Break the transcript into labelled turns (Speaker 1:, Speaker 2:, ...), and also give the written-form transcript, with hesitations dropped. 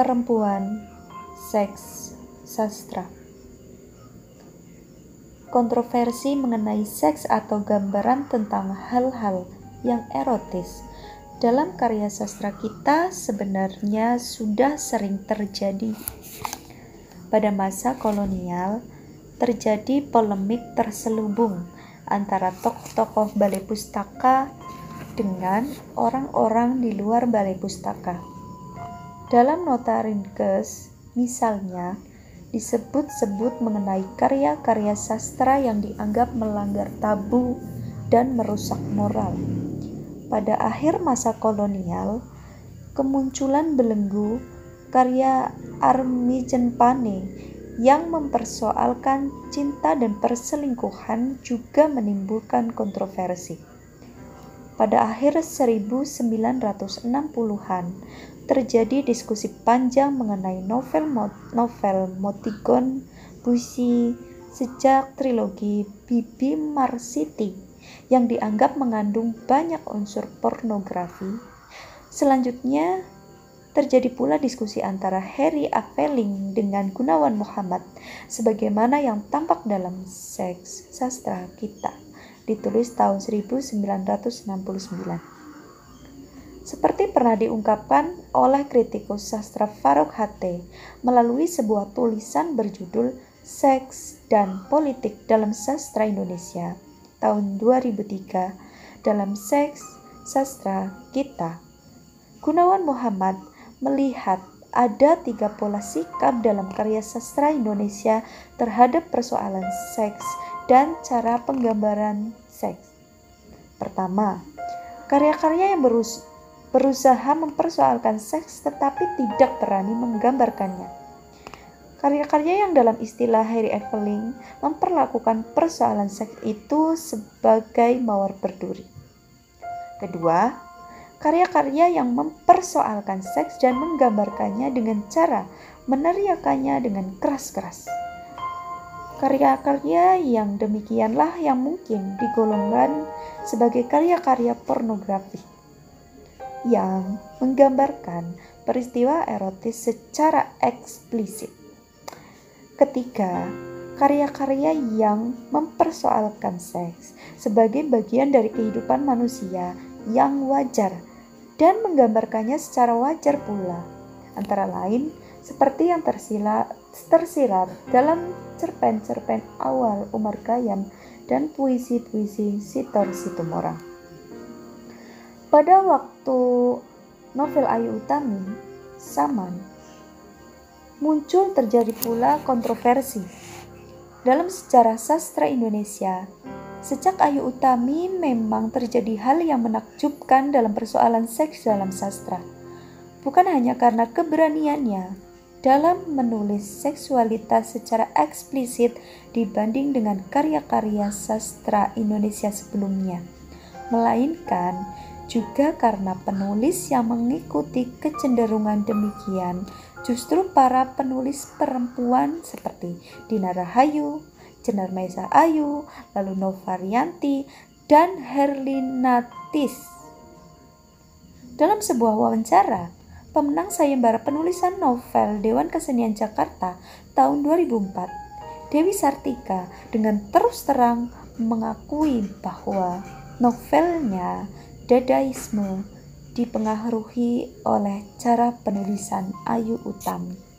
Speaker 1: perempuan, seks, sastra. Kontroversi mengenai seks atau gambaran tentang hal-hal yang erotis dalam karya sastra kita sebenarnya sudah sering terjadi. Pada masa kolonial, terjadi polemik terselubung antara tokoh-tokoh balai pustaka dengan orang-orang di luar balai pustaka. Dalam nota ringkes, misalnya, disebut-sebut mengenai karya-karya sastra yang dianggap melanggar tabu dan merusak moral. Pada akhir masa kolonial, kemunculan belenggu karya Armijen Pane yang mempersoalkan cinta dan perselingkuhan juga menimbulkan kontroversi. Pada akhir 1960-an, terjadi diskusi panjang mengenai novel Motigon Puisi sejak trilogi Bibi Marsiti yang dianggap mengandung banyak unsur pornografi. Selanjutnya, terjadi pula diskusi antara Harry Aveling dengan Gunawan Muhammad sebagaimana yang tampak dalam Seks Sastra Kita, ditulis tahun 1969. Seperti pernah diungkapkan oleh kritikus sastra Faruk Hatte melalui sebuah tulisan berjudul Seks dan Politik dalam Sastra Indonesia tahun 2003 dalam Seks Sastra Kita, Gunawan Muhammad melihat ada 3 pola sikap dalam karya sastra Indonesia terhadap persoalan seks dan cara penggambaran seks. Pertama, karya-karya yang berusaha mempersoalkan seks tetapi tidak berani menggambarkannya. Karya-karya yang dalam istilah Harry Aveling memperlakukan persoalan seks itu sebagai mawar berduri. Kedua, karya-karya yang mempersoalkan seks dan menggambarkannya dengan cara meneriakannya dengan keras-keras. Karya-karya yang demikianlah yang mungkin digolongkan sebagai karya-karya pornografi yang menggambarkan peristiwa erotis secara eksplisit. Ketiga, karya-karya yang mempersoalkan seks sebagai bagian dari kehidupan manusia yang wajar dan menggambarkannya secara wajar pula, antara lain seperti yang tersirat dalam cerpen-cerpen awal Umar Khayyam dan puisi-puisi Sitor Situmorang. Pada waktu novel Ayu Utami, Saman, terjadi pula kontroversi. Dalam sejarah sastra Indonesia, sejak Ayu Utami memang terjadi hal yang menakjubkan dalam persoalan seks dalam sastra. Bukan hanya karena keberaniannya dalam menulis seksualitas secara eksplisit dibanding dengan karya-karya sastra Indonesia sebelumnya, melainkan juga karena penulis yang mengikuti kecenderungan demikian justru para penulis perempuan seperti Dina Rahayu, Jenar Maesa Ayu, lalu Nova Rianti, dan Herlinatis. Dalam sebuah wawancara, pemenang sayembara penulisan novel Dewan Kesenian Jakarta tahun 2004, Dewi Sartika dengan terus terang mengakui bahwa novelnya Dadaisme dipengaruhi oleh cara penulisan Ayu Utami.